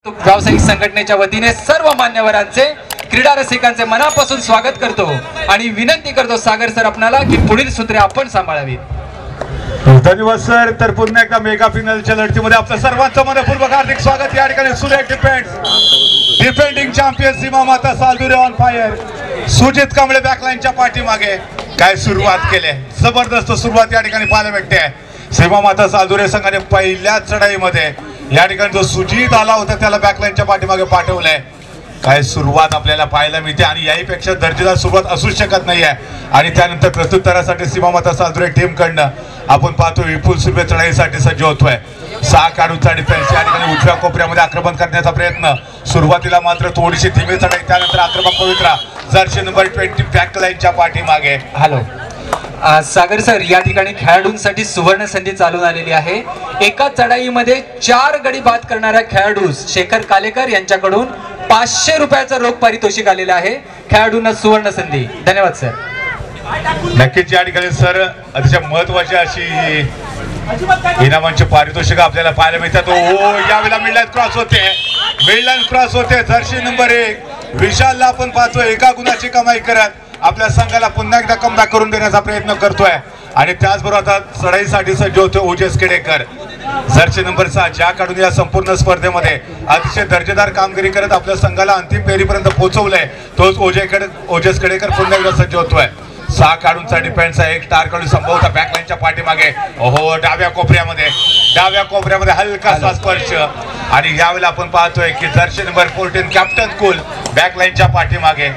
व्यावसायिक संघटनेच्या वतीने सर्व मान्यवरांचे क्रीडा रसिकांचे मनापासून स्वागत करतो आणि विनंती करतो सागर सर आपणाला की पुढील सूत्रे आपण सांभाळावी। धन्यवाद सर। तर पुन्हा एकदा मेगा फायनलच्या लढतीमध्ये आपलं सर्वांचं मनपूर्वक हार्दिक स्वागत। या ठिकाणी सुरेख डिफेंडिंग चॅम्पियन सीमा माता सालदुरे ऑन फायर सुजित कांबळे बॅकलाईनच्या पाठीमागे काय सुरुवात केली, जबरदस्त सुरुवात या ठिकाणी पाहायला मिळते। सीमा माता सालदुरे संघाने पहिल्याच चढाईमध्ये या ठिकाणी जो सुजित आला होता त्याला बॅकलाईनच्या पाठीमागे पाठवलंय। काय सुरुवात आपल्याला पाहायला मिळते आणि याहीपेक्षा दर्जेदार सुरुवात असू शकत नाहीये। आणि त्यानंतर प्रत्युत्तरासाठी सीमा माता सालदुरे टीम कडनं आपण पाहतो विपुल सुबे चढाईसाठी सज्ज होतोय। 6 खेळाडूंचा डिफेन्स या ठिकाणी उजव्या कोपऱ्यामध्ये आक्रमण करण्याचा प्रयत्न, सुरुवातीला मात्र थोडीशी धीमी चढाई, त्यानंतर आक्रमक पवित्रा जर्सी नंबर 20 बॅकलाईनच्या पाठीमागे। हॅलो सागर सर, या ठिकाणी खेळाडूंसाठी सुवर्ण संधी चालून आलेली आहे। एका चढाईमध्ये 4 गडी बाद करणाऱ्या खेळाडू शेखर कालेकर यांच्याकडून 500 रुपयाचं रोख पारितोषिक आलेलं आहे। खेळाडूंना सुवर्ण संधी। धन्यवाद सर। नक्कीच या ठिकाणी सर अतिशय महत्वाची अशी इनामांची पारितोषिक आपल्याला पाहायला मिळतात। यावेळेला मिडलाईन क्रॉस होते जर्सी नंबर 1 विशालला आपण पाहतो एका गुणाची कमाई करत आपल्या संघाला पुन्हा एकदा कमबॅक करून देण्याचा प्रयत्न करतोय। आणि त्याचबरोबर आता चढाईसाठी सज्ज होते ओजस केडेकर जर्सी नंबर 6 ज्या काढून या संपूर्ण स्पर्धेमध्ये अतिशय दर्जेदार कामगिरी करत आपल्या संघाला अंतिम फेरीपर्यंत पोहोचवलंय। तोच ओजस केडेकर पुन्हा एकदा सज्ज होतोय। 6 काढूनचा डिफेन्स आहे, एक टार काढून संभवता बॅकलाईनच्या पाठीमागे। डाव्या कोपऱ्यामध्ये हलकासा स्पर्श। आणि यावेळेला आपण पाहतोय की जर्सी नंबर 14 कॅप्टन कुल बॅकलाईनच्या पाठीमागे।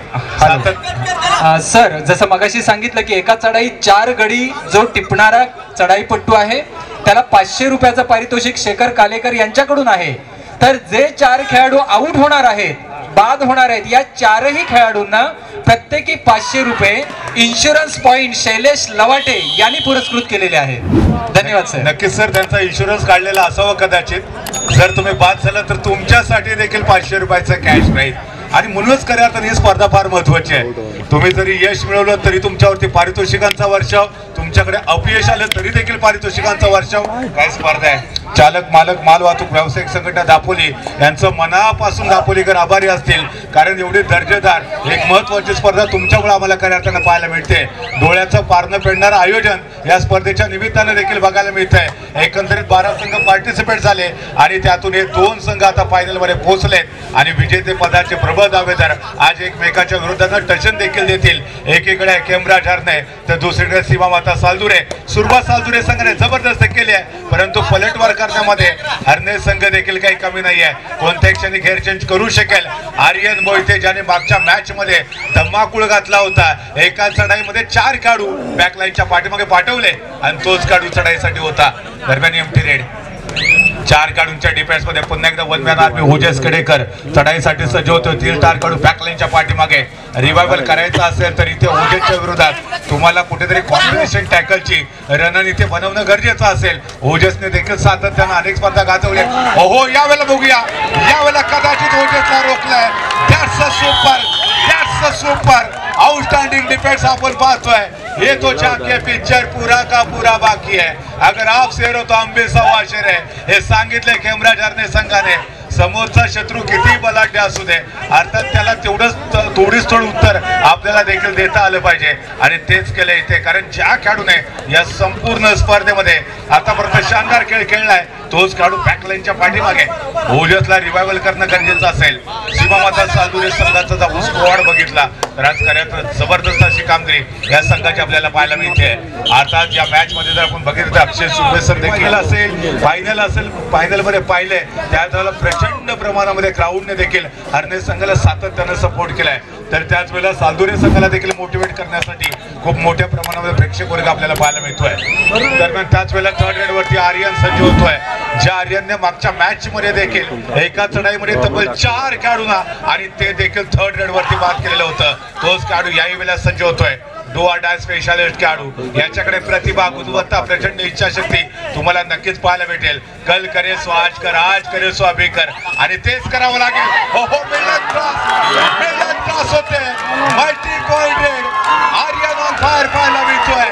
सर जसं मगाशी सांगितलं की एका चढाईत 4 गडी जो टिपणारा चढाईपट्टू आहे त्याला 500 रुपयाचं पारितोषिक शेखर कालेकर यांच्याकडून आहे। तर जे 4 खेळाडू आउट होणार आहेत, बाद होणार आहेत, या 4ही खेळाडूंना प्रत्येकी 500 रुपये इन्शुरन्स पॉइंट शैलेश लवाटे यांनी पुरस्कृत केलेले आहे। धन्यवाद सर। नक्कीच सर, त्यांचा इन्शुरन्स काढलेला असावं कदाचित। जर तुम्ही बाद झाला तर तुमच्यासाठी देखील 500 रुपयाचं कॅश राहील। आणि म्हणूनच खऱ्या तर ही स्पर्धा फार महत्वाची आहे। तुम्ही जरी यश मिळवलं तरी तुमच्यावरती पारितोषिकांचा वर्षाव, तुमच्याकडे अपयश आलं तरी देखील पारितोषिकांचा वर्षाव। काय स्पर्धा आहे। चालक मालक माल वाहतूक व्यावसायिक संघटना दापोली यांचं मनापासून दापोलीकर आभारी असतील, कारण एवढी दर्जेदार एक महत्वाची स्पर्धा तुमच्यामुळे आम्हाला खऱ्या पाहायला मिळते। डोळ्याचं पारणं फेडणारं आयोजन या स्पर्धेच्या निमित्तानं देखील बघायला मिळतंय। एकंदरीत 12 संघ पार्टिसिपेट झाले आणि त्यातून हे 2 संघ आता फायनलमध्ये पोहोचलेत आणि विजेते पदाचे प्रबळ दावेदार आज एकमेकाच्या विरोधात टशन देखील देतील। एकीकडे केमराज हरणे तर दुसरीकडे सीमा माता सालदुरे। सुरुवात सालदुरे संघाने जबरदस्त केली आहे, परंतु पलटवार करण्यामध्ये हरणे संघ देखील काही कमी नाही आहे। कोणत्या क्षणी घेर चेंज करू शकेल आर्यन मोहिते ज्याने मागच्या मॅच मध्ये धम्माकूळ घातला होता। एका चढाईमध्ये 4 खेळाडू बॅकलाईनच्या पाठीमागे पाठवले आणि तोच खेळाडू चढाईसाठी होता। दरम्यान एम्प्टी रेड 4 काढूनच्या डिफेन्स मध्ये पुन्हा एकदा वनमॅन आर्मी ओजस केडेकर चढाईसाठी सज्ज होतो। 3 टार काढून बॅकलाईनच्या पाठीमागे रिवायवल करायचा असेल तर इथे ओजसच्या विरोधात तुम्हाला कुठेतरी कॉम्बिनेशन टॅकलची रणनीती बनवणं गरजेचं असेल। ओजसने देखील सातत्यानं अनेक स्पर्धा गाजवल्या। यावेळेला बघूया, यावेळेला कदाचित ओजसला रोखलाय। That's a super outstanding defence आपण पाहतोय। ये तो जाके पिक्चर पूरा का पूरा बाकी है, अगर आप शेर हो तो हम भी सव्वा शेर है, हे सांगितले केमराज हरणे संघाने। समोरचा शत्रू किती बलाढ्य असू दे, अर्थात त्याला थोडीच उत्तर आपल्याला देखील देता आलं पाहिजे आणि तेच केलं इथे। कारण ज्या खेळाडूने या संपूर्ण स्पर्धेमध्ये आतापर्यंत शानदार खेळ खेळलाय तोच खेळाडू बॅकलाईनच्या पाठीमागे। ओजसला रिवायवल करणं गरजेचं असेल। सीमा माता सालदुरे संघाचा आपण स्क्वॉड बघितला तर आज खऱ्याच जबरदस्त अशी कामगिरी या संघाची आपल्याला पाहायला मिळते। अर्थात या मॅच मध्ये जर आपण बघितलं तर अक्षय सुर्वेसर देखील असेल, फायनल मध्ये पाहिले त्यावेळेला प्रचंड प्रमाणामध्ये क्राऊडने देखील हरणे संघाला सातत्यानं सपोर्ट केलाय। तर त्याच वेळेला सालदुरे संघाला देखील मोटिवेट करण्यासाठी खूप मोठ्या प्रमाणामध्ये प्रेक्षक वर्ग आपल्याला पाहायला मिळतोय। दरम्यान त्याच वेळेला 3rd रेड वरती आर्यन सज्ज होतोय, ज्या आर्यनने मागच्या मॅच मध्ये देखील एका चढाईमध्ये तब्बल 4 खेळाडूंना आणि ते देखील 3rd रेड वरती बाद केलेलं होतं। तोच खेळाडू याही वेळेला सज्ज होतोय। डू ऑर डाय स्पेशालिस्ट खेळाडू, याच्याकडे प्रतिभा, गुणवत्ता, प्रचंड इच्छाशक्ती तुम्हाला नक्कीच पाहायला भेटेल। कल करे सो आज कर, आज करे सो अभी कर, आणि तेच करावं लागेल। मिडलाईन क्रॉस होते, मल्टी गोल्डेड आर्यन ऑन फायर पाहायला मिळतोय।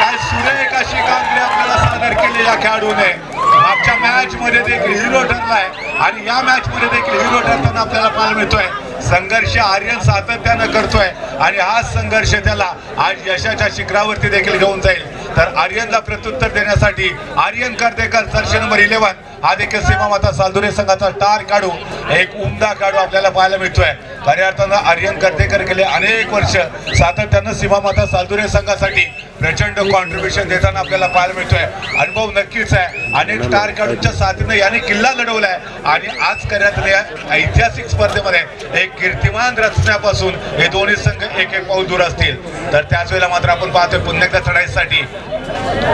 काय सुरेख अशी कामगिरी आपल्याला सादर केली या खेळाडूने। मागच्या मॅच मध्ये देखील हिरो ठरलाय आणि या मॅच मध्ये देखील हिरो ठरताना आपल्याला पाहायला मिळतोय. संघर्ष आर्यन सातत्यानं करतोय आणि हा संघर्ष त्याला आज यशाच्या शिखरावरती देखील घेऊन जाईल. तर आर्यनला प्रत्युत्तर देण्यासाठी आर्यन कर्तेकर जर्सी नंबर 11 हा देखील सीमा माता सालदुरे संघाचा स्टार काढू, एक उमदा काढू आपल्याला पाहायला मिळतोय. खऱ्या अर्थानं आर्यन कर्तेकर गेले अनेक वर्ष सातत्यानं सीमा माता सालदुरे संघासाठी प्रचंड कॉन्ट्रीब्युशन देताना आपल्याला पाहायला मिळतोय. अनुभव नक्कीच आहे. अनेक स्टार काढूच्या साथीनं याने किल्ला लढवलाय आणि आज करण्यात या ऐतिहासिक स्पर्धेमध्ये एक कीर्तिमान रचण्यापासून हे दोन्ही संघ एक एक पाऊल दूर असतील. तर त्याच वेळेला मात्र आपण पाहतोय पुन्हा एकदा चढाईसाठी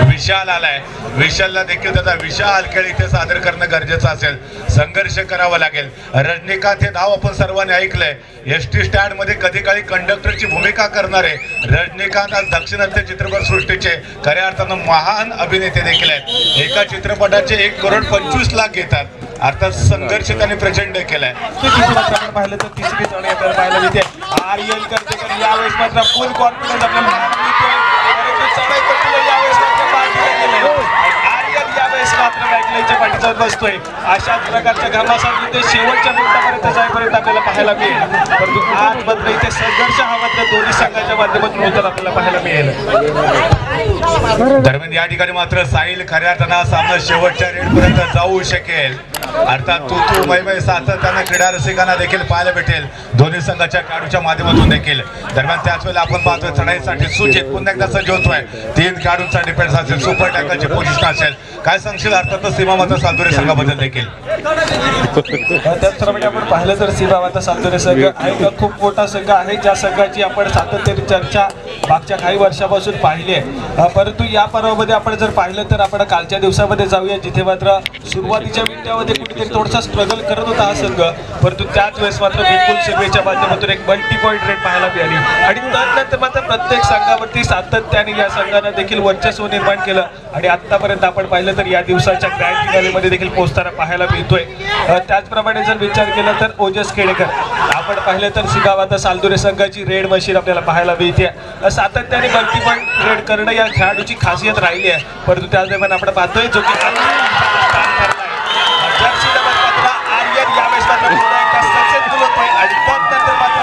विशाल आलाय. विशालला देखील त्याचा विशाल खेळ इथे सादर करणं गरजेचं असेल. संघर्ष करावा लागेल. रजनीकांत हे नाव आपण सर्वांनी ऐकलंय. एसटी स्टँड मध्ये कधी काळी कंडक्टरची भूमिका करणारे रजनीकांत आज दक्षिणात्य चित्रपट सृष्टीचे खऱ्या अर्थानं महान अभिनेते देखील आहेत. एका चित्रपटाचे 1,25,00,000 घेतात. अर्थात संघर्ष त्यांनी प्रचंड केलाय. पाहिलं तर तिसरी चढ येताना पाहायला मिळते. आर्यन कर्तेकर यावेळेस मात्र फुल कॉन्फिडन्स आपल्याला मात्र बॅकलाईनच्या पाठीवर बसतोय. अशाच प्रकारच्या घमासाठी ते शेवटच्या मिनिटापर्यंत जाईपर्यंत आपल्याला पाहायला मिळेल. परंतु आज मात्र इथे संघर्ष हा मात्र दोन्ही संघाच्या माध्यमातून होताना आपल्याला पाहायला मिळेल. दरम्यान या ठिकाणी मात्र साहिल खऱ्या अर्थानं सामना शेवटच्या रेडपर्यंत जाऊ शकेल. अर्थात तू मैमय सातत्यानं क्रीडा रसिकांना देखील पाहायला भेटेल दोन्ही संघाच्या खेळाडूच्या माध्यमातून देखील. दरम्यान त्याच वेळेला आपण पाहतोय चढाईसाठी सुजित पुन्हा एकदा सज्ज होतोय. 3 खेळाडूंचा डिफेन्स असेल, सुपर टॅकलची पोझिशन असेल. काय सांगशील अर्थातच सीमा माता सालदुरे संघाबद्दल देखील? त्याचप्रमाणे आपण पाहिलं तर सीमा माता सालदुरे संघ हा खूप मोठा संघ आहे, ज्या संघाची आपण सातत्याने चर्चा मागच्या काही वर्षापासून पाहिली आहे. परंतु या पर्वामध्ये आपण जर पाहिलं तर आपण कालच्या दिवसामध्ये जाऊया, जिथे मात्र सुरुवातीच्या मिनिटामध्ये कुठेतरी थोडासा स्ट्रगल करत होता हा संघ. परंतु त्याच वेळेस मात्र बिलकुल सर्वेच्या माध्यमातून एक मल्टी पॉईंट रेट पाहायला मिळाली आणि त्यानंतर मात्र प्रत्येक संघावरती सातत्याने या संघानं देखील वर्चस्व निर्माण केलं आणि आतापर्यंत आपण पाहिलं तर या दिवसाच्या ग्रँड फिनालेमध्ये देखील पोहोचताना पाहायला मिळतोय. त्याचप्रमाणे जर विचार केला तर ओजस खेडेकर आपण पाहिलं तर सीमा माता सालदुरे संघाची रेड मशीन आपल्याला पाहायला मिळते. सातत्याने मल्टी पॉईंट रेड करणं या खेळाडूची खासियत राहिली आहे. परंतु त्याच दरम्यान आपण पाहतोय जो की जर्सी नंबर 15 आर्यन यावेळेस मात्र सक्सेसफुल होतोय आणि त्यानंतर मात्र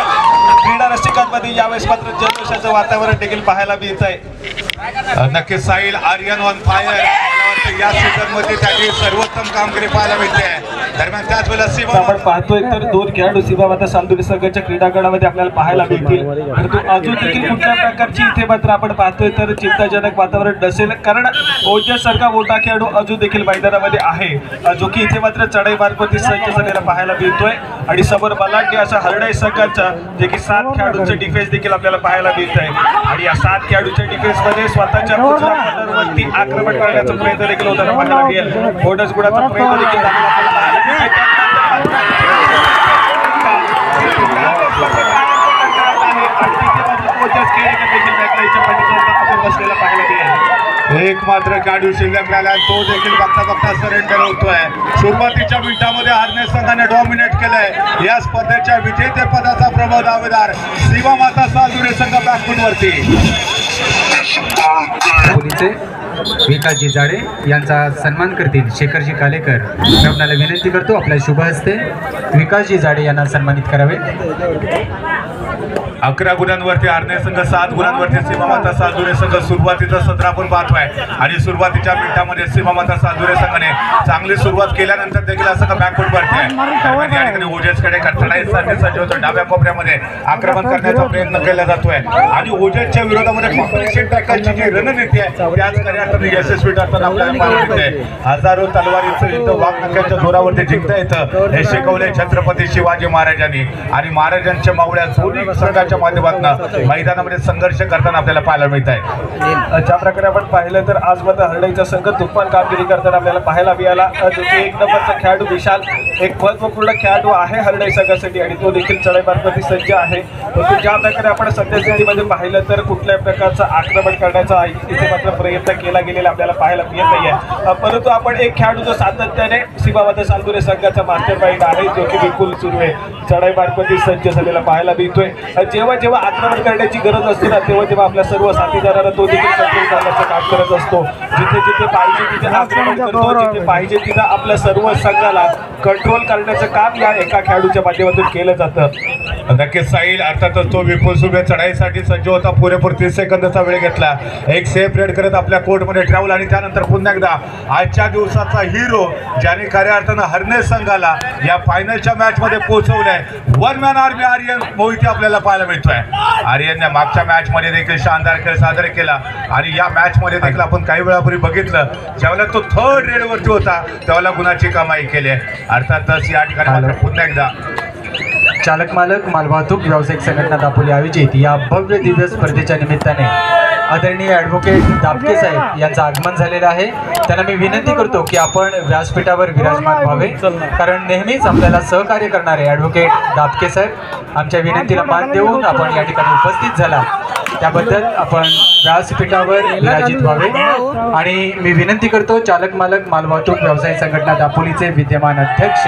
क्रीडा रसिकांमध्ये यावेळेस मात्र जल्लोषाचं वातावरण देखील पाहायला मिळत आहे. नक्कीच साहिल आर्यन ऑन फायर या सीझन मध्ये त्यांनी सर्वोत्तम कामगिरी पाहायला मिळते. दरम्यान त्याच वेळेला आपण पाहतोय तर 2 खेळाडू सीमा माता सालदुरे संघाच्या क्रीडागडामध्ये आपल्याला पाहायला मिळतील. परंतु अजून देखील कुठल्या प्रकारची इथे मात्र आपण पाहतोय तर चिंताजनक वातावरण नसेल, कारण ओजस सारखा मोठा खेळाडू अजून देखील मैदानामध्ये आहे, जो की इथे मात्र चढाई मार्फत सज्ज झालेला पाहायला मिळतोय. आणि समोर बलाढ्य असा हरडे संघाचा जे की 7 खेळाडूंचे डिफेन्स देखील आपल्याला पाहायला मिळत आहे आणि या 7 खेळाडूच्या डिफेन्स मध्ये स्वतःच्या वरती आक्रमण करण्याचा प्रयत्न देखील होताना पाहायला मिळेल. बोनस गुणाचा प्रयत्न देखील एक मात्र खेळाडू शिल्लक राहिला, तो देखील बघता बघता सरेंडर होतोय. सुरुवातीच्या मिनिटांमध्ये हार्नेस संघाने डॉमिनेट केलंय. या स्पर्धेच्या विजेते पदाचा प्रबळ दावेदार सीमा माता सालदुरे संघ बॅकफूटवरती. विकासजी जाडे यांचा सन्मान करतील शेखरजी कालेकर. मी आपल्याला विनंती करतो आपल्या शुभ हस्ते विकासजी जाडे यांना सन्मानित करावे. 11 गुणांवरती हार्नेस संघ, 7 गुणांवरती सीमा माता सालदुरे संघ. सुरुवातीचं सत्र आपण पाहतोय आणि सुरुवातीच्या मिनिटांमध्ये सीमा माता सालदुरे संघाने चांगली सुरुवात केल्यानंतर देखील असं बॅकफूटवरती आहे. या ठिकाणी ओजस खेडेकर चढाईसाठी सज्ज होतो. डाव्या कोपऱ्यामध्ये आक्रमण करण्याचा प्रयत्न केला जातोय आणि ओजसच्या विरोधामध्ये कॉम्प्लेक्शन टॅकलची जी रणनीती आहे त्याच खऱ्या अर्थाने यशस्वी ठरताना आपल्याला पाहायला मिळते. हजारो तलवारीचं युद्ध वाघनख्यांच्या जोरावरती जिंकता येतं हे शिकवले छत्रपती शिवाजी महाराजांनी आणि महाराजांच्या मावळ्या दोन्ही संघाच्या माध्यमातून मैदानामध्ये संघर्ष करताना आपल्याला पाहायला मिळत आहे. ज्या प्रकारे आपण पाहिलं तर आज मात्र हरडेचा संघ तुफान कामगिरी करताना आपल्याला पाहायला मिळाला. जो की 1 नंबरचा खेळाडू विशाल एक महत्वपूर्ण खेळाडू आहे हरडे संघासाठी आणि तो देखील चढाई मार्फत सज्ज आहे. परंतु ज्या प्रकारे आपण सद्यस्थितीमध्ये पाहिलं तर कुठल्याही प्रकारचं आक्रमण करण्याचा इथे मात्र प्रयत्न केला गेलेला आपल्याला पाहायला मिळत नाहीये. परंतु आपण एक खेळाडू जो सातत्याने सीमा माता सालदुरे संघाचा मास्टर माइंड आहे, जो की बिलकुल सुरू आहे चढाई मार्फत सज्ज झालेला पाहायला मिळतोय. जे जेव्हा जेव्हा आक्रमण करण्याची गरज असते ना तेव्हा तेव्हा आपल्या सर्व साथीदारांना तो देखील कंट्रोल करण्याचं काम करत असतो. जिथे जिथे पाहिजे तिथे आक्रमण करतो, जिथे पाहिजे तिथे आपल्या सर्व संघाला कंट्रोल करण्याचं काम या एका खेळाडूच्या माध्यमातून केलं जातं. नक्कीच साहिल अर्थातच तो विपुल सुबे चढाईसाठी सज्ज होता. पुरेपूर 30 सेकंदाचा वेळ घेतला, एक सेफ रेड करत आपल्या कोर्टमध्ये ट्रॅव्हल आणि त्यानंतर पुन्हा एकदा आजच्या दिवसाचा हिरो ज्याने खऱ्या अर्थानं हरणे संघाला या फायनलच्या मॅच मध्ये पोहोचवलंय, one man army Aryan Mohite आपल्याला पाहायला मिळतोय. आर्यनने मागच्या मॅच मध्ये देखील शानदार खेळ सादर केला आणि या मॅच मध्ये देखील आपण काही वेळापूर्वी बघितलं ज्यावेळेला तो थर्ड रेड वरती होता त्यावेळेला गुणाची कमाई केली. अर्थातच या ठिकाणी मात्र पुन्हा एकदा चालक मालक मालवाहतूक व्यावसायिक संघटना दापोली आयोजित या भव्य दिव्य स्पर्धेच्या निमित्ताने आदरणीय ॲडव्होकेट दापके साहेब यांचं आगमन झालेलं आहे. त्यांना मी विनंती करतो की आपण व्यासपीठावर विराजमान व्हावे, कारण नेहमीच आपल्याला सहकार्य करणारे ॲडव्होकेट दापके साहेब आमच्या विनंतीला मान देऊन आपण या ठिकाणी उपस्थित झाला त्याबद्दल आपण व्यासपीठावर विराजित व्हावे. आणि मी विनंती करतो चालक मालक मालवाहतूक व्यावसायिक संघटना दापोलीचे विद्यमान अध्यक्ष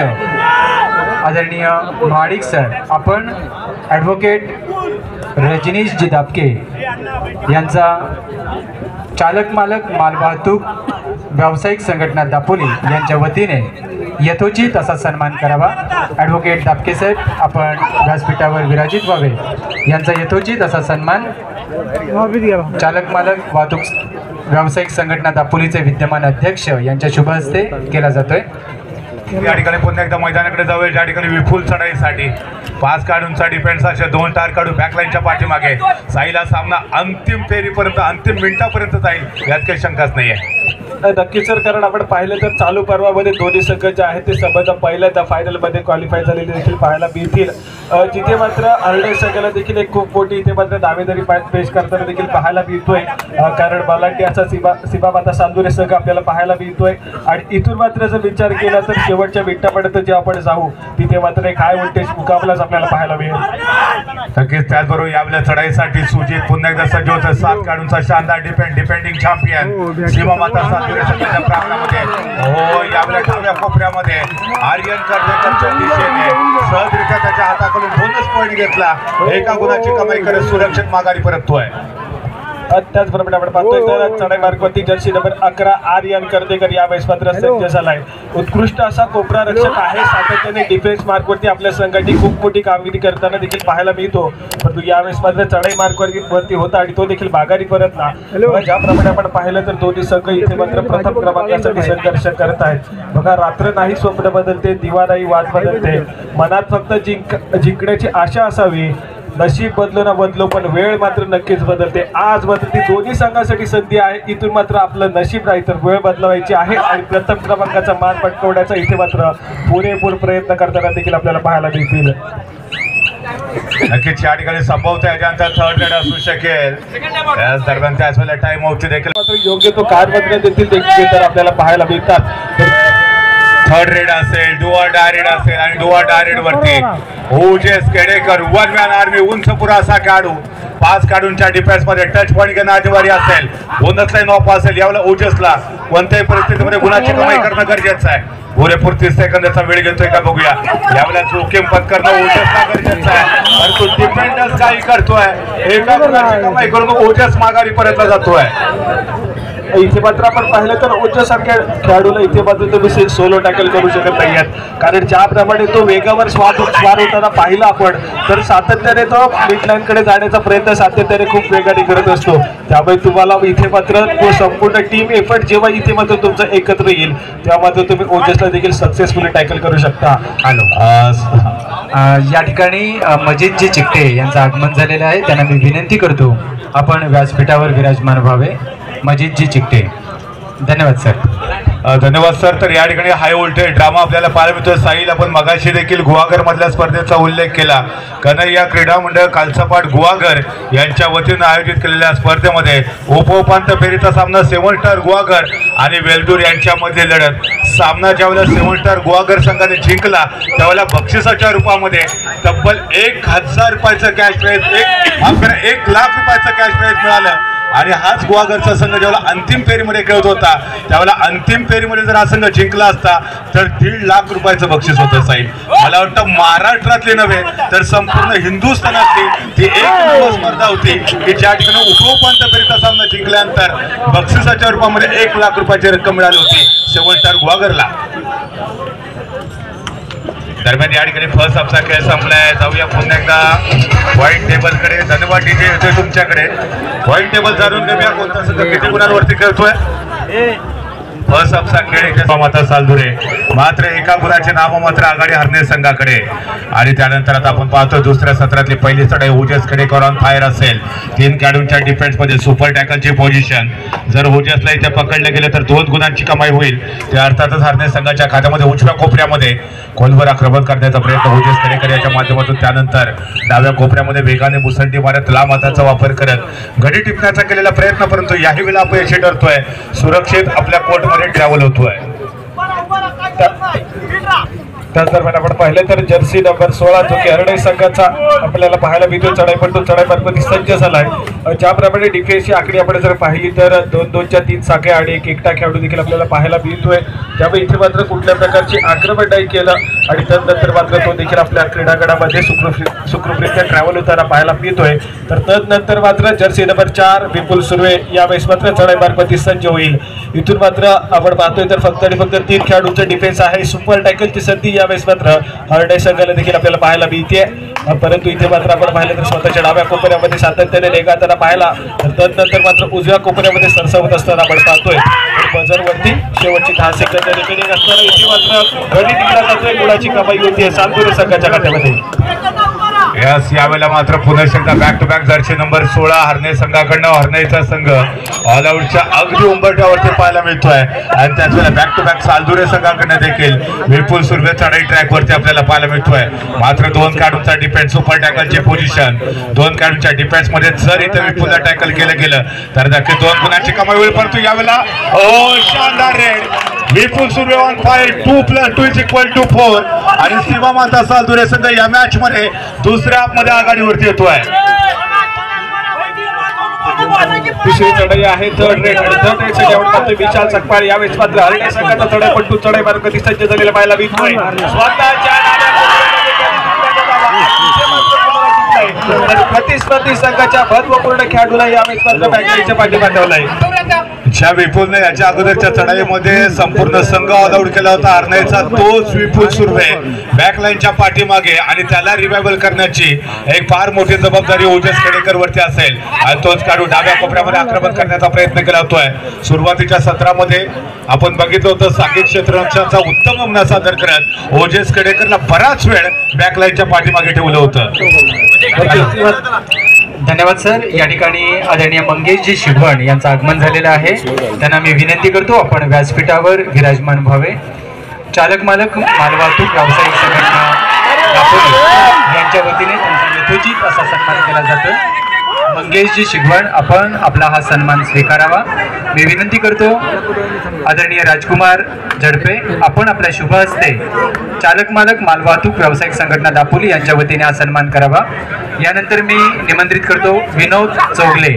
आदरणीय महाडिक सर, आपण ॲडव्होकेट रजनीशजी दापके यांचा चालक मालक मालवाहतूक व्यावसायिक संघटना दापोली यांच्या वतीने यथोचित असा सन्मान करावा. ॲडव्होकेट दापके साहेब आपण व्यासपीठावर विराजित व्हावे. यांचा यथोचित असा सन्मान चालक मालक वाहतूक व्यावसायिक संघटना दापोलीचे विद्यमान अध्यक्ष यांच्या शुभ हस्ते केला जातोय. या ठिकाणी पुन्हा एकदा मैदानाकडे जाऊया ज्या ठिकाणी विपुल चढाईसाठी 5 काढूनचा डिफेन्स असे 2 टार काढू बॅकलाईनच्या पाठीमागे साईला सामना अंतिम फेरीपर्यंत अंतिम मिनिटापर्यंत जाईल यात काही शंकाच नाहीये. नक्कीच सर, कारण आपण पाहिलं तर चालू पर्वामध्ये दोन्ही संघ जे आहेत ते संबंध पहिल्यांदा फायनलमध्ये क्वालिफाय झालेले देखील पाहायला मिळतील. जिथे मात्र हरणे संघाला देखील एक खूप मोठी इथे मात्र दावेदारी पेश करताना देखील पाहायला मिळतोय, कारण बलांडी असा सिबा माता सांदुरे संघ आपल्याला पाहायला मिळतोय. आणि इथून मात्र जर विचार केला तर शेवटच्या मिनिटापर्यंत जे आपण जाऊ तिथे मात्र एक हाय व्होल्टेज मुकाबलाच आपल्याला पाहायला मिळेल. नक्कीच त्याचबरोबर यावेळेला चढाईसाठी सुजित पुन्हा एकदा सज्ज होतं. 7 काढूनचा शानदार डिफेंडिंग चॅम्पियन सीमा माता सांदुरे संघाच्या प्रांगणामध्ये हो यावेळेला डाव्या कोपऱ्यामध्ये आर्यन कर्वेकरच्या दिशेने सहजरित्या त्याच्या हाताकडून बोनस पॉईंट घेतला. एका गुणाची कमाई करत सुरक्षित माघारी परततोय. त्याचप्रमाणे आपण पाहतोय तर चढाई मार्गावरती जर्सी नंबर 11 आर्यन कर्देकर यावेळेस मात्र सज्ज झालाय. उत्कृष्ट असा कोपरा रक्षक आहे, सातत्याने डिफेन्स मार्गवरती आपल्या संघाची खूप मोठी कामगिरी करताना देखील पाहायला मिळतो. परंतु यावेळेस मात्र चढाई मार्गावरती होता आणि तो देखील माघारी परतला. ज्याप्रमाणे आपण पाहिलं तर दोन्ही संघ इथे मात्र प्रथम क्रमांकासाठी संघर्ष करत आहेत. बघा, रात्र नाही स्वप्न बदलते, दिवा नाही वाद बदलते, मनात फक्त जिंकण्याची आशा असावी. नशीब बदलो ना बदलो पण वेळ मात्र नक्कीच बदलते. आज मात्र ती दोन्ही संघासाठी संधी आहे. इथून मात्र आपलं नशीब नाही तर वेळ बदलवायची आहे आणि प्रथम क्रमांकाचा मान पटकवण्याचा इथे मात्र पुरेपूर प्रयत्न करताना देखील आपल्याला पाहायला मिळतील. नक्कीच या ठिकाणी संभवत आहे ज्यांचा थर्ड रेड असू शकेल त्याच दरम्यान त्याच वेळेला टाइम आउटची देखील मात्र योग्य तो कारमधून देखील तर आपल्याला पाहायला मिळतात. थर्ड रेड असेल, डुआ डायरेड असेल आणि डुआ डायरेड वरती ओजेस केडेकर वन मॅन आर्मी उंच पुरा असा खेळाडू 5 काढूनच्या डिफेन्स मध्ये टच पॉईंट घेणं अनिवार्य असेल. बोनस लाईन ऑफ असेल यावेळेला ओजेसला कोणत्याही परिस्थितीमध्ये गुणाची कमाई करणं गरजेचं आहे. पुरेपूर 30 सेकंदाचा वेळ घेतोय का बघूया. यावेळेला जोखीम पत्करणं ओजेसला गरजेचं आहे, परंतु डिफेंडर्स काही करतोय एका गुणाची कमाई करून ओजेस माघारी परतला जातोय. इथे मात्र आपण पाहिलं तर ओजेसारख्या खेळाडूला इथे मात्र तुम्ही सोलो टॅकल करू शकत नाही आहेत, कारण ज्याप्रमाणे तो वेगावर स्वार होताना पाहिला आपण तर सातत्याने तो मिडलाईनकडे जाण्याचा प्रयत्न सातत्याने खूप वेगाने करत असतो. त्यामुळे तुम्हाला इथे मात्र तो संपूर्ण टीम एफर्ट जेव्हा इथे मात्र तुमचं एकत्र येईल तेव्हा मात्र तुम्ही ओजेसला देखील सक्सेसफुली टॅकल करू शकता. या ठिकाणी मजिदजी चिकटे यांचं आगमन झालेलं आहे. त्यांना मी विनंती करतो आपण व्यासपीठावर विराजमान व्हावे. मजिदजी चिकटे. धन्यवाद सर. धन्यवाद सर. तर या ठिकाणी हाय व्होल्टेज ड्रामा आपल्याला पाहायला मिळतोय. साहिल आपण मगाशी देखील गुहागर मधल्या स्पर्धेचा उल्लेख केला. कन्हैया क्रीडा मंडळ कालसापाट गुहागर यांच्या वतीनं आयोजित केलेल्या स्पर्धेमध्ये उपउपांत्य फेरीचा सामना 7 स्टार गुहागर आणि वेल्दूर यांच्यामध्ये लढत. सामना ज्यावेळेला 7 स्टार गुहागर संघाने जिंकला त्यावेळेला बक्षिसाच्या रूपामध्ये तब्बल 1000 रुपयाचं कॅश प्राईज 1 लाख रुपयाचं कॅश प्राईज मिळालं. आणि हाच गुहागरचा संघ जेव्हा अंतिम फेरीमध्ये खेळत होता त्यावेळेला अंतिम फेरीमध्ये जर हा संघ जिंकला असता तर 1.5 लाख रुपयाचं बक्षीस होतं साहेब. मला वाटतं महाराष्ट्रातले नव्हे तर संपूर्ण हिंदुस्थानातली ती एक स्पर्धा होती की ज्या ठिकाणी उपउपांत्य फेरीचा सामना जिंकल्यानंतर बक्षिसाच्या रूपामध्ये 1 लाख रुपयाची रक्कम मिळाली होती शेवटच्या गुहागरला. दरम्यान या ठिकाणी फर्स्ट हाफचा खेळ संपलाय. जाऊया पुन्हा एकदा पॉईंट टेबलकडे. धन्यवाद डीजे येतोय तुमच्याकडे. पॉईंट टेबल जाणून घेऊया कोणता संघ किती गुणांवरती खेळतोय. फर्स्ट हाफचा खेळ इथे माता सालधुरे मात्र एका गुणाचे नाव मात्र आघाडी हरणे संघाकडे. आणि त्यानंतर आता आपण पाहतो दुसऱ्या सत्रातली पहिली चढाई ओजसकडे ऑन फायर असेल. 3 खेळाडूंच्या डिफेन्स मध्ये सुपर टॅकलची पोझिशन. जर ओजसला इथे पकडलं गेलं तर 2 गुणांची कमाई होईल. ते अर्थातच हरणे संघाच्या खात्यामध्ये उजव्या कोपऱ्यामध्ये खोलवर आक्रमण करण्याचा प्रयत्न ओजसकडे याच्या माध्यमातून. त्यानंतर डाव्या कोपऱ्यामध्ये वेगाने मुसंडी मारत लांब हाताचा वापर करत गडी टिपण्याचा केलेला प्रयत्न परंतु याही वेळेला अपयशी ठरतोय. सुरक्षित आपल्या कोर्टमध्ये ट्रॅव्हल होतोय. त्याच दरम्यान आपण पाहिलं तर जर्सी नंबर 16 जो की हरणे संघाचा आपल्याला पाहायला मिळतो चढाईपट्टू चढाईमार्फत सज्ज झालाय. ज्याप्रमाणे डिफेन्सची आकडे आपण जर पाहिली तर 2-2च्या 3 साखे आणि एक एकटा खेळाडू देखील आपल्याला पाहायला मिळतोय. त्यामुळे इथे मात्र कुठल्या प्रकारची आक्रमण नाही केलं आणि तदनंतर मात्र तो देखील आपल्या क्रीडागडामध्ये सुखरूपरित्या ट्रॅव्हल होताना पाहायला मिळतोय. तर तदनंतर मात्र जर्सी नंबर 4 विपुल सुर्वे यावेळेस मात्र चढाईमार्फत सज्ज होईल. इथून मात्र आपण पाहतोय तर फक्त आणि फक्त 3 खेळाडूंचा डिफेन्स आहे. सुपर टॅकलची संधी यावेळेस मात्र हरणे संघाला देखील आपल्याला पाहायला मिळते. परंतु इथे मात्र आपण पाहिलं तर स्वतःच्या डाव्या कोपऱ्यामध्ये सातत्याने रेगाताना पाहायला तर तदनंतर मात्र उजव्या कोपऱ्यामध्ये सरसावत असताना आपण पाहतोय. बजरवरती शेवटची 10 सेकंद रिमेनिंग असताना इथे मात्र गडी टिकला जातोय. गुणाची कमाई होती सालधुरे संघाच्या खात्यामध्ये. यावेळेला मात्र पुन्हा एकदा back to back jersey number 16 हरणे संघाकडनं हरणेचा संघ ऑल आउटच्या अगदी उंबरठ्यावरती पाहायला मिळतोय. आणि त्याच वेळेला बॅक टू बॅक सालधुरे संघाकडनं देखील विपुल सुर्वे चढाई ट्रॅक वरती आपल्याला पाहायला मिळतोय. मात्र 2 खेळाडूंचा डिफेन्स सुपर टॅकलची पोझिशन. 2 खेळाडूंच्या डिफेन्स मध्ये जर इथे विपुलला टॅकल केलं गेलं तर नक्की 2 गुणांची कमाई होईल. परंतु यावेळेला शानदार red Vipul Surve on fire 2+2 = 4 आणि सीमा माता सालधुरे संघ या मॅच मध्ये दुसऱ्या हाफ मध्ये आघाडीवरती येतोय. दुसरी चढाई आहे थर्ड रेड आणि थर्ड रेड साठी आपण पाहतोय विशाल सकपाळ यावेळेस मात्र हरणे संघाचा चढाईपट्टू चढाईमार्फत सज्ज झालेला पाहायला मिळतोय. स्वतःच्या प्रतिस्पर्धी संघाच्या महत्वपूर्ण खेळाडूला यावेळेस मात्र बॅकलाईनच्या पाठीमागे ठेवलाय. ज्या विपुलने याच्या अगोदरच्या चढाईमध्ये संपूर्ण संघ ऑल आउट केला होता हरण्याचा तोच विपुल सुर्वे बॅकलाईनच्या पाठीमागे आणि त्याला रिवायवल करण्याची एक फार मोठी जबाबदारी ओजस खेडेकर वरती असेल. आणि तोच खेळाडू डाव्या कोपऱ्यामध्ये आक्रमण करण्याचा प्रयत्न केला होतोय. सुरुवातीच्या सत्रामध्ये आपण बघितलं होतं साकेत क्षेत्ररक्षणाचा उत्तम नमुना सादर करत ओजस खेडेकरला बराच वेळ बॅकलाईनच्या पाठीमागे ठेवलं होतं. धन्यवाद सर. या ठिकाणी आदरणीय मंगेशजी शिभण यांचं आगमन झालेलं आहे. त्यांना मी विनंती करतो आपण व्यासपीठावर विराजमान व्हावे. चालक मालक मालवाहतूक व्यावसायिक संघटना यांच्या वतीने त्यांचा यथोचित असा सन्मान केला जातो. मंगेशजी शिगवण आपण आपला हा सन्मान स्वीकारावा. मी विनंती करतो आदरणीय राजकुमार झडपे आपण आपल्या शुभ हस्ते चालक मालक मालवाहतूक व्यावसायिक संघटना दापोली यांच्या वतीने हा सन्मान करावा. यानंतर मी निमंत्रित करतो विनोद चोगले.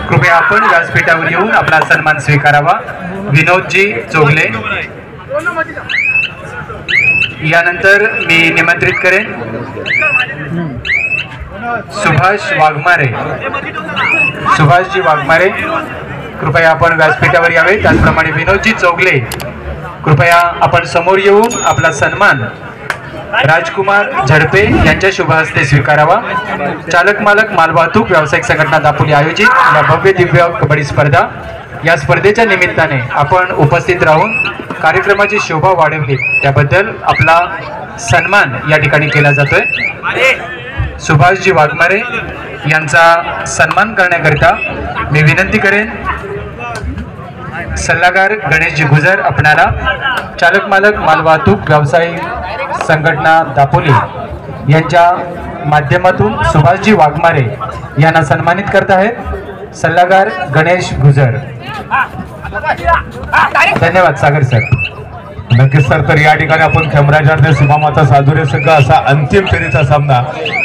कृपया आपण व्यासपीठावर येऊन आपला सन्मान स्वीकारावा. विनोदजी चोगले. यानंतर मी निमंत्रित करेन सुभाष वाघमारे. सुभाषजी वाघमारे कृपया आपण व्यासपीठावर यावे. त्याचप्रमाणे विनोदजी चोगले कृपया आपण समोर येऊन आपला सन्मान राजकुमार झडपे यांच्या शुभ हस्ते स्वीकारावा. चालक मालक मालवाहतूक व्यावसायिक संघटना दापोली आयोजित या भव्य दिव्य कबड्डी स्पर्धा या स्पर्धेच्या निमित्ताने आपण उपस्थित राहून कार्यक्रमाची शोभा वाढवली त्याबद्दल आपला सन्मान या ठिकाणी केला जातोय. सुभाषजी वाघमारे यांचा सन्मान करण्याकरिता मी विनंती करेन सल्लागार गणेशजी गुजर आपणाला चालक मालक मालवाहतूक व्यावसायिक संघटना दापोली यांच्या माध्यमातून सुभाषजी वाघमारे यांना सन्मानित करत आहेत सल्लागार गणेश गुजर. धन्यवाद सागर सर. नक्कीच सर, तर या ठिकाणी आपण खेमराजार्थ सीमा माता सालुरे संघ असा अंतिम फेरीचा सामना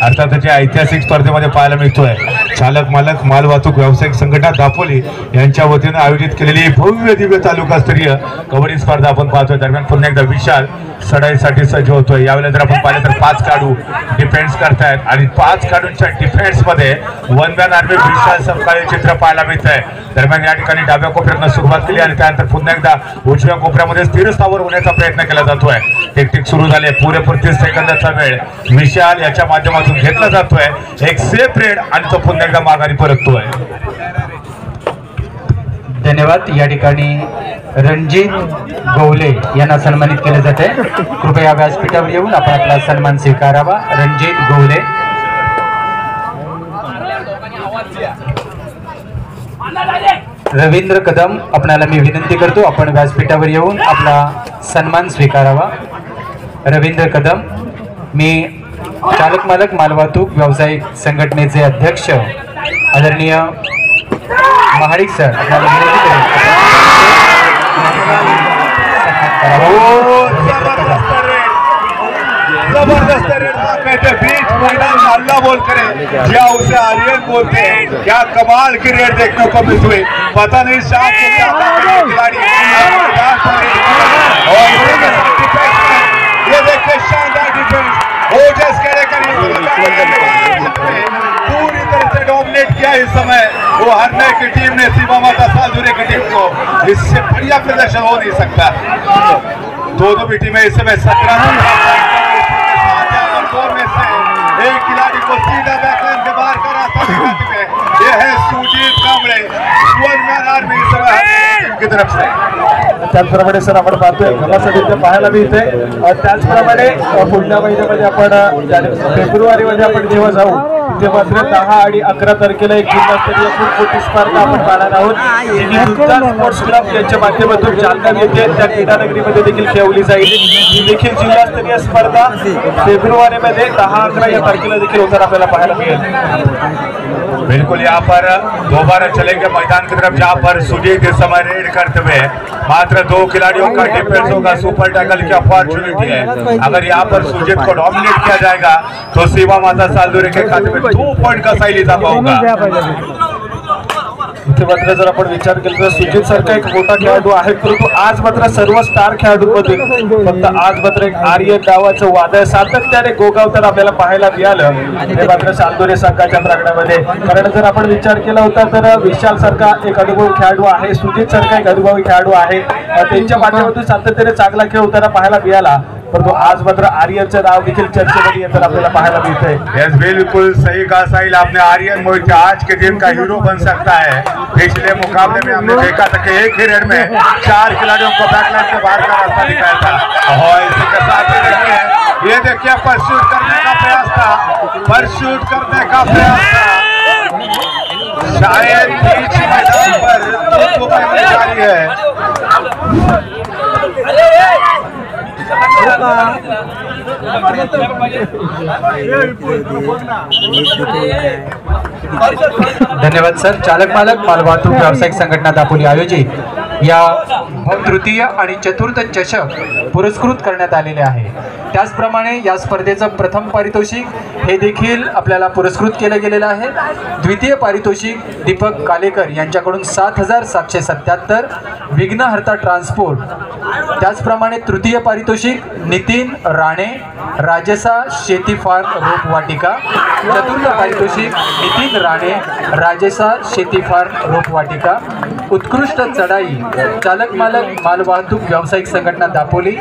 अर्थात त्याच्या ऐतिहासिक स्पर्धेमध्ये पाहायला मिळतोय. चालक मालक माल वाहतूक व्यावसायिक संघटना दापोली यांच्या वतीने आयोजित केलेली भव्य दिव्य तालुकास्तरीय कबड्डी स्पर्धा आपण पाहतोय. दरम्यान पुन्हा एकदा विशाल चढाईसाठी सज्ज होतोय. यावेळेला जर आपण पाहिलं तर 5 खेळाडू डिफेन्स करतायत आणि 5 खेळाडूंच्या डिफेन्स मध्ये वन मॅन आर्मी विशाल संकाळी चित्र पाहायला मिळत आहे. दरम्यान या ठिकाणी डाव्या कोपऱ्यातनं सुरुवात केली आणि त्यानंतर पुन्हा एकदा उजव्या कोपऱ्यामध्ये स्थिर स्थावर होण्याचा प्रयत्न केला जातोय. टिक सुरू झाले. पुरेपूर 30 सेकंदाचा वेळ विशाल याच्या माध्यमातून घेतला जातोय. एक सेफ रेड आणि तो पुन्हा एकदा माघारी परततोय. धन्यवाद. या ठिकाणी रणजित गवले यांना सन्मानित केले जाते. कृपया व्यासपीठावर येऊन आपण आपला सन्मान स्वीकारावा. रणजित गवले. रवींद्र कदम, आपणाला मी विनंती करतो आपण व्यासपीठावर येऊन आपला सन्मान स्वीकारावा. रवींद्र कदम, मी चालक मालक मालवाहतूक व्यावसायिक संघटनेचे अध्यक्ष आदरणीय महाडिक सर आपल्याला विनंती करेन. जबरदस्त रेड कहते बीच मैदान अल्लाह बोल करे क्या उसे आर्यन बोलते हैं. क्या कमाल की रेड देखने को मिल हुई. पता नहीं शाम को क्या खिलाड़ी और ये देखते शानदार डिफेंस ओजस पूरी तरह से डोमिनेट किया इस समय. वो हरने की टीम ने सीमा माता सालुरे की टीम को इससे बढ़िया प्रदर्शन हो नहीं सकता. दोनों भी टीमें इस समय 17 में से एक खिलाड़ी को सीधा बैकलाइन के बाहर का रास्ता दिखाते हुए ये है Sujit Kamble one man army इस समय टीम की तरफ से. त्याचप्रमाणे सर आपण पाहतोय घमासाठी पाहायला मिळते. त्याचप्रमाणे पुढल्या महिन्यामध्ये आपण फेब्रुवारीमध्ये आपण जेव्हा जाऊ ते मात्र 10 आणि 11 तारखेला एक जिल्हास्तरीय खूप मोठी स्पर्धा आपण पाहणार आहोत. स्पोर्ट्स क्लब यांच्या माध्यमातून जालना येथे त्या क्रीडानगरीमध्ये देखील खेळवली जाईल. ही देखील जिल्हास्तरीय स्पर्धा फेब्रुवारीमध्ये 10-11 या तारखेला देखील होताना आपल्याला पाहायला मिळेल. बिल्कुल यहाँ पर दोबारा चलेंगे मैदान की तरफ जहाँ पर सुजीत इस समय रेड करते हुए मात्र 2 खिलाड़ियों का डिफेंस होगा. सुपर टैकल की अपॉर्चुनिटी है. अगर यहाँ पर सुजीत को डोमिनेट किया जाएगा तो सीमा माता सालुरे के खाते में 2 पॉइंट का सही इजाफा होगा. इथे मात्र जर आपण विचार केला तर सुजित सारखा एक मोठा खेळाडू आहे, परंतु आज मात्र सर्व स्टार खेळाडूंमधून फक्त आज मात्र एक आर्यन नावाचं वादळ सातत्याने गोगावताना आपल्याला पाहायला मिळालं. हे मात्र सालुरे संघाच्या प्रांगणामध्ये. कारण जर आपण विचार केला होता तर विशाल सारखा एक अनुभवी खेळाडू आहे, सुजित सारखा एक अनुभवी खेळाडू आहे, त्यांच्या माध्यमातून सातत्याने चांगला खेळ होताना पाहायला मिळाला. परंतु आज मात्र आर्यनचं नाव देखील चर्चेमध्ये येताना आपल्याला पाहायला मिळतंय. यस, बिल्कुल सही कहा साहिल आपने. आर्यन मोहित आज के दिन का हीरो बन सकता है. पिछले मुकाबले में हमने देखा था कि एक ही रेड में 4 खिलाड़ियों को बैकलाइन से बाहर का रास्ता दिखाया था. और इसी के साथ ये देखिए परस्यूट करने का प्रयास था, परस्यूट करने का प्रयास था. शायद बीच मैदान पर जारी है. धन्यवाद सर. चालक मालक मालवाहतूक व्यावसायिक संघटना दापोली आयोजित या तृतीय आणि चतुर्थ चषक पुरस्कृत करण्यात आलेले आहे. त्याचप्रमाणे या स्पर्धेचं प्रथम पारितोषिक हे देखील आपल्याला पुरस्कृत केलं गेलेलं आहे. द्वितीय पारितोषिक दीपक कालेकर यांच्याकडून 7,777 विघ्नहर्ता ट्रान्सपोर्ट. त्याचप्रमाणे तृतीय पारितोषिक नितीन राणे राजसा शेती फार्म रोपवाटिका. चतुर्थ पारितोषिक नितीन राणे राजसा शेती फार्म रोपवाटिका. उत्कृष्ट चढाई चालक मालक मालवाहतूक व्यावसायिक संघटना दापोली.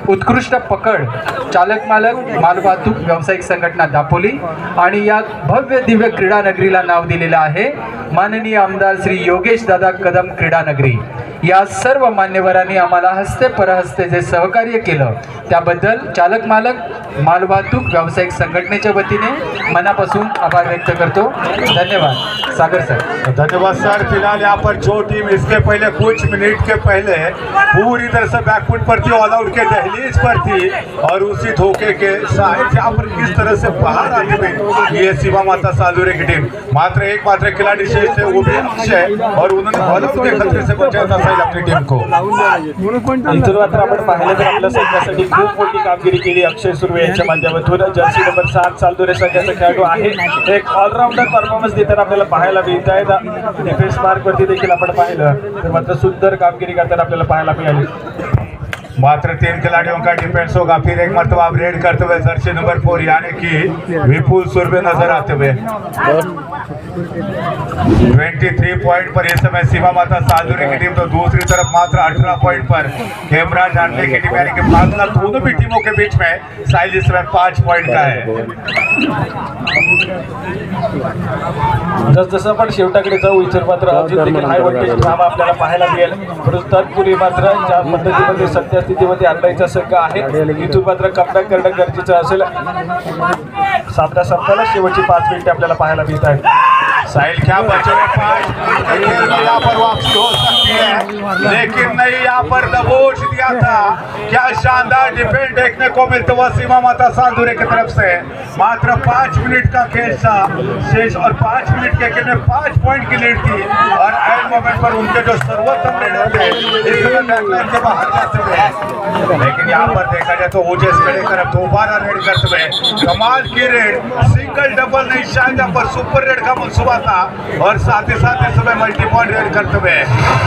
उत्कृष्ट पकड चालक मालक मालवाहतूक व्यावसायिक संघटना दापोली. आणि या भव्य दिव्य क्रीडा नगरीला नाव दिलेलं आहे माननीय आमदार श्री योगेश दादा कदम क्रीडा नगरी. या सर्व मान्यवरांनी आम्हाला हस्ते परहस्ते जे सहकार्य केलं त्याबद्दल चालक मालक मालवाहतूक व्यावसायिक संघटनेच्या वतीने मनापासून आभार व्यक्त करतो. धन्यवाद. सागर सर. धन्यवाद सर. फिलहाल यहाँ पर जो टीम इसके पहले कुछ मिनट के पहले पूरी तरह से बैकफुट पर थी, ऑल आउट के दहलीज पर थी और उसी धोखे के साथ यहाँ पर किस तरह से बाहर आने में ये सीमा माता सालुरे की टीम मात्र खिलाड़ी शेष थे वो भी अक्षय और उन्होंने ऑल आउट के खतरे से बचा था. साहिल अपनी टीम को। इथून मात्र आपण पाहिलं तर आपल्या संघासाठी खूप मोठी कामगिरी केली अक्षय सुर्वे यांच्या माध्यमातून। जर्सी नंबर 7 सालदुरे संघाचा खेळाडू आहे, एक ऑलराऊंडर परफॉर्मन्स देताना आपल्याला पाहायला मिळत आहे। डिफेन्स मार्क वरती देखील आपण पाहिलं तर मात्र सुंदर कामगिरी करताना आपल्याला पाहायला मिळाली। मात्र 3 खिलाड़ियों का डिफेंस होगा, फिर एक मरतबा रेड करते हुए जर्सी नंबर 4 यानी कि विपुल सुरभि नजर आते हुए 23 पॉइंट पर इस समय शिवा माता सालदुरे की टीम, तो दूसरी तरफ मात्र 18 पॉइंट पर खेमराज हांडे की टीम, यानी कि फासला दोनों भी टीमों के बीच में साहिल इस समय 5 पॉइंट का है। जसं आपण शेवटाकडे जाऊ इथून मात्र अजून देखील हाय व्होल्टेज ड्रामा आपल्याला पाहायला मिळेल, परंतु तत्पूर्वी मात्र ज्या पद्धतीमध्ये सध्या स्थितीमध्ये आणलायचा संघ आहे इथून मात्र कमबॅक करणं गरजेचं असेल। सामना संपला, शेवटची 5 मिनिटे आपल्याला पाहायला मिळत आहेत। साहिल क्या बचे हुए 5 मिनट के खेल में यहाँ पर वापसी हो सकती है, लेकिन नहीं, यहाँ पर दबोच दिया था। क्या शानदार डिफेंस देखने को मिलता हुआ सीमा माता सालदुरे की तरफ से। मात्र 5 मिनट का खेल था शेष और 5 मिनट के खेल में 5 पॉइंट की लीड थी और एंड मोमेंट पर उनके जो सर्वोत्तम रेडर थे इसमें बैकलाइन के बाहर जाते हुए, लेकिन यहाँ पर देखा जाए तो ओजेस खेलेकर अब दोबारा रेड करते हुए कमाल की रेड, सिंगल डबल नहीं शायद यहाँ पर सुपर रेड का मंसूबा था और साथ ही साथ इस समय मल्टी पॉइंट रेड करते हुए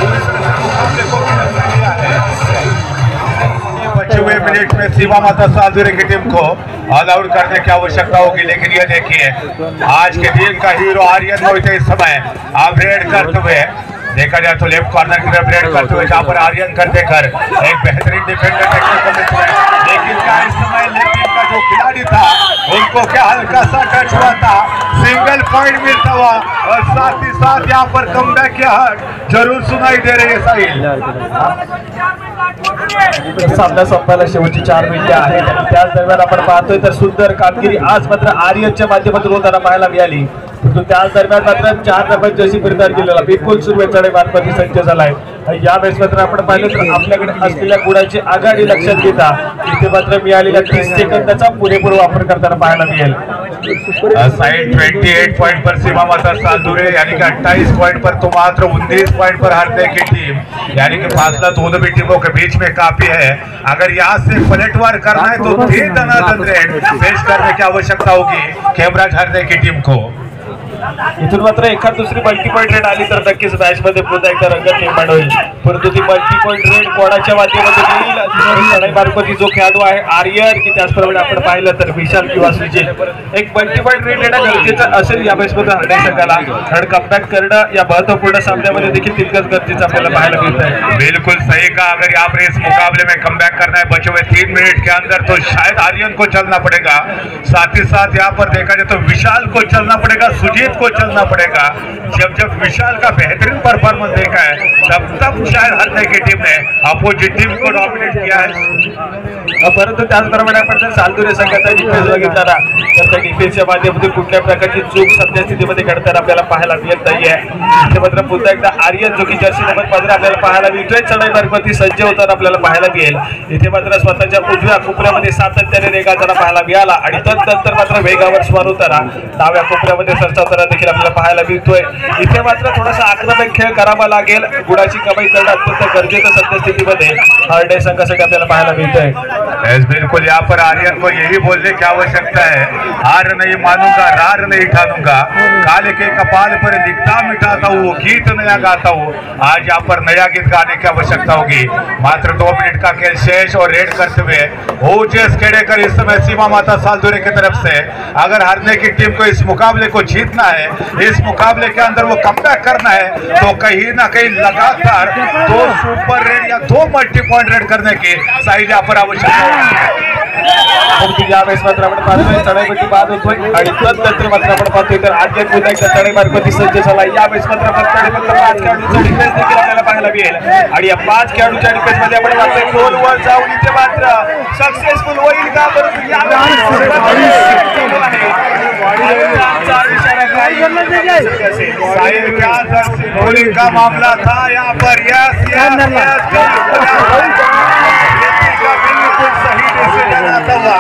पूरी तरह से मुकाबले को भी लिया है। बचे हुए मिनट में सीमा माता सालदुरे की टीम को ऑल आउट करने की आवश्यकता होगी, लेकिन ये देखिए आज के दिन का हीरो आर्यन मोहिते इस समय आप रेड करते हुए देखा जाए तो लेफ्ट कॉर्नर की तरफ रेड करते हुए जहाँ पर आर्यन करते कर एक बेहतरीन डिफेंडर देखने को मिलता है, लेकिन क्या इस समय लेफ्ट का जो खिलाड़ी था उनको क्या हल्का सा टच हुआ था, सिंगल पॉइंट मिलता हुआ और साथ ही साथ यहाँ पर कमबैक की हट जरूर सुनाई दे रही है। साहिल सामना संपायला शेवटची 4 मिनिटे आहेत आणि त्याच दरम्यान आपण पाहतोय तर सुंदर कामगिरी आज मात्र आर्यनच्या माध्यमातून होताना पाहायला मिळाली, परंतु त्याच दरम्यान मात्र 4 नंबर जशी परिधान केलेला विपुल सुर्वे चढाईमार्फत सज्ज झालाय। या वेळेस मात्र आपण पाहिलं तर आपल्याकडे असलेल्या गुणाची आघाडी लक्षात घेता इथे मात्र मिळालेल्या 30 सेकंदाचा पुरेपूर वापर करताना पाहायला मिळेल। साइड 28 पॉइंट पर सीमा माता सालदुरे यानी कि 28 पॉइंट पर, तो मात्र 19 पॉइंट पर हारने की टीम, यानी कि फासला दोनों भी टीमों के बीच में काफी है। अगर यहाँ से पलटवार करना है तो 3 दनादन रेड पेश करने की आवश्यकता होगी खेमराज हारने की टीम को। इथून मात्र एखाद दुसरी मल्टी पॉइंट रेड आली तर नक्कीच मॅच मध्ये पुन्हा एकदा रंगत निर्माण होईल, परंतु ती मल्टी पॉइंट रेड कोणाच्या माध्यमातून येईल चढाईमार्फत जो खेळाडू आहे आर्यन की त्याचप्रमाणे आपण पाहिलं तर विशाल किंवा सुजित एक मल्टी पॉइंट रेड येणं गरजेचं असेल या मॅच मध्ये हरण्या संघाला, कारण कमबॅक करणं या महत्वपूर्ण सामन्यामध्ये देखील तितकंच गरजेचं आपल्याला पाहायला मिळत आहे। बिल्कुल सही कहा, अगर यहाँ पर इस मुकाबले में कमबैक करना है बचे हुए 3 मिनट के अंदर तो शायद आर्यन को चलना पड़ेगा, साथ ही साथ यहाँ पर देखा जाए तो विशाल को चलना पड़ेगा, सुजीत को चलना पड़ेगा। जब विशाल का बेहतरीन परफॉर्मेंस देखा है तब शायद हारने की टीम ने अपोजिट टीम को डॉमिनेट किया है, परंतु त्याचप्रमाणे आपण जर सालदुरे संघाचा डिफेन्स बघितला ना तर त्या डिफेन्सच्या माध्यमातून कुठल्या प्रकारची चूक सध्या स्थितीमध्ये घडताना आपल्याला पाहायला मिळत नाहीये। इथे मात्र पुन्हा एकदा आर्यन जो की जर्सी नंबर 15 आपल्याला पाहायला मिळतोय चढाईमार्फत सज्ज होताना आपल्याला पाहायला मिळेल। इथे मात्र स्वतःच्या उजव्या कोपऱ्यामध्ये सातत्याने रेगाताना पाहायला मिळाला आणि तदनंतर मात्र वेगावर स्वार होताना डाव्या कोपऱ्यामध्ये सरसावताना देखील आपल्याला पाहायला मिळतोय। इथे मात्र थोडासा आक्रमक खेळ करावा लागेल, गुणाची कमाई करणं अत्यंत गरजेचं सध्या स्थितीमध्ये हार्डे संघासाठी आपल्याला पाहायला मिळतंय। बिल्कुल यहाँ पर आर्यन को यही बोलने की आवश्यकता है, हार नहीं मानूंगा रार नहीं ठानूंगा, काले के कपाल पर लिखता मिटाता हूँ गीत नया गाता हूँ, आज यहाँ पर नया गीत गाने की आवश्यकता होगी। मात्र 2 मिनट का खेल शेष और रेड करते हुए ओजेस खेड़ेकर इस समय सीमा माता सालदुरे की तरफ से अगर हारने की टीम को इस मुकाबले को जीतना है, इस मुकाबले के अंदर वो कमबैक करना है तो कहीं ना कहीं लगातार 2 सुपर रेड या 2 मल्टी पॉइंट रेड करने की साहिल यहाँ पर आवश्यकता होगी। यावेळेस मात्र आपण पाहतोय चढाईपट्टी बाद होतोय आणि तदनंतर मात्र आपण पाहतोय तर आर्यन पुन्हा एकदा चढाईमार्फत सज्ज झाला। यावेळेस मात्र फक्त 5 खेळाडूंचा डिफेन्स देखील आपल्याला पाहायला मिळेल आणि या 5 खेळाडूंच्या डिफेन्स मध्ये आपण पाहतोय 2 वर जाऊन इथे मात्र सक्सेसफुल होईल का, परंतु साहिल क्या का मामला था यहाँ पर, यस बिल्कुल सही किसी ने ना कहा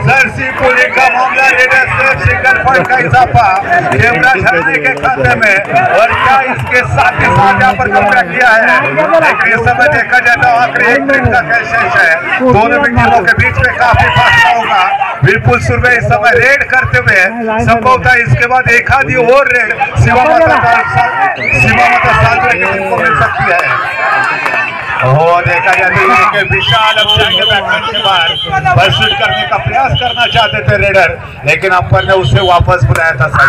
जर्सी पुली का मामला रेडर से सिंगल पॉइंट का इजाफा कैमरा झरने के खाते में और क्या इसके साथ ही साथ यहाँ पर कब्जा किया है। लेकिन इस समय देखा जाए तो आखिरी 1 मिनट का कैश है, दोनों टीमों के बीच में काफी फासला होगा। विपुल सुरवे इस समय रेड करते हुए संभवतः इसके बाद एक आधी और रेड शिवा माता सालवे की टीम को मिल सकती है। देखा जाए कि विशाल अफसर के बैटमैन के बाहर परस्यूट करने का प्रयास करना चाहते थे रेडर, लेकिन अंपायर ने उसे वापस बुलाया था। सही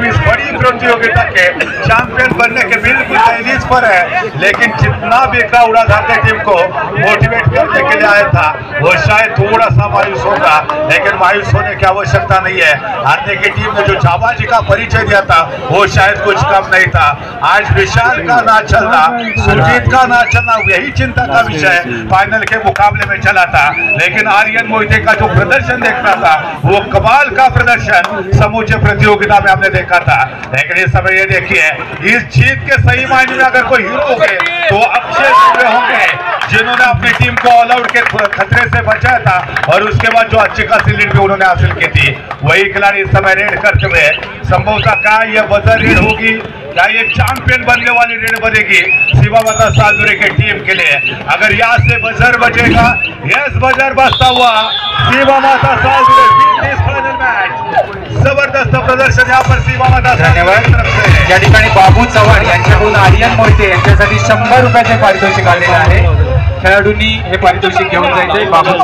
इस बड़ी प्रतियोगिता के चैंपियन बनने के बिल्कुल दहलीज पर है, लेकिन जितना भी क्राउड भारतीय टीम को मोटिवेट करने के लिए आया था वो शायद थोड़ा सा मायूस होगा, लेकिन मायूस होने की आवश्यकता नहीं है। हारने की टीम ने जो जाबाजी का परिचय दिया था वो शायद कुछ कम नहीं था। आज विशाल का ना चलना, सुरजीत का ना चलना यही चिंता का विषय फाइनल के मुकाबले में चला था, लेकिन आर्यन मोहिते का जो प्रदर्शन देखना था वो कमाल का प्रदर्शन समूचे प्रतियोगिता में हमने देखा था। लेकिन इस समय ये देखिए इस जीत के सही मायने में अगर कोई हीरो होंगे तो अक्षय सुरवे होंगे, जिन्होंने अपनी टीम को ऑल आउट के खतरे से बचाया था और उसके बाद जो अच्छी खासी लीड भी उन्होंने हासिल की थी। वही खिलाड़ी इस समय रेड करते हुए संभवतः क्या ये बजर रेड होगी, क्या ये चैंपियन बनने वाली रेड बनेगी शिवा माता सालवे की टीम के लिए। अगर यहाँ से बजर बजेगा, यस बजर बजता हुआ शिवा माता सालवे फाइनल मैच। जबरदस्त प्रदर्शन यहाँ पर शिवा माता धन्यवाद। या ठिकाणी बाबू चव्हाण यांच्याकडून आर्यन मोहिते यांच्यासाठी 100 रुपयाचे पारितोषिक आलेले आहे। खेळाडूंनी हे पारितोषिक घेऊन जायचे। बाबू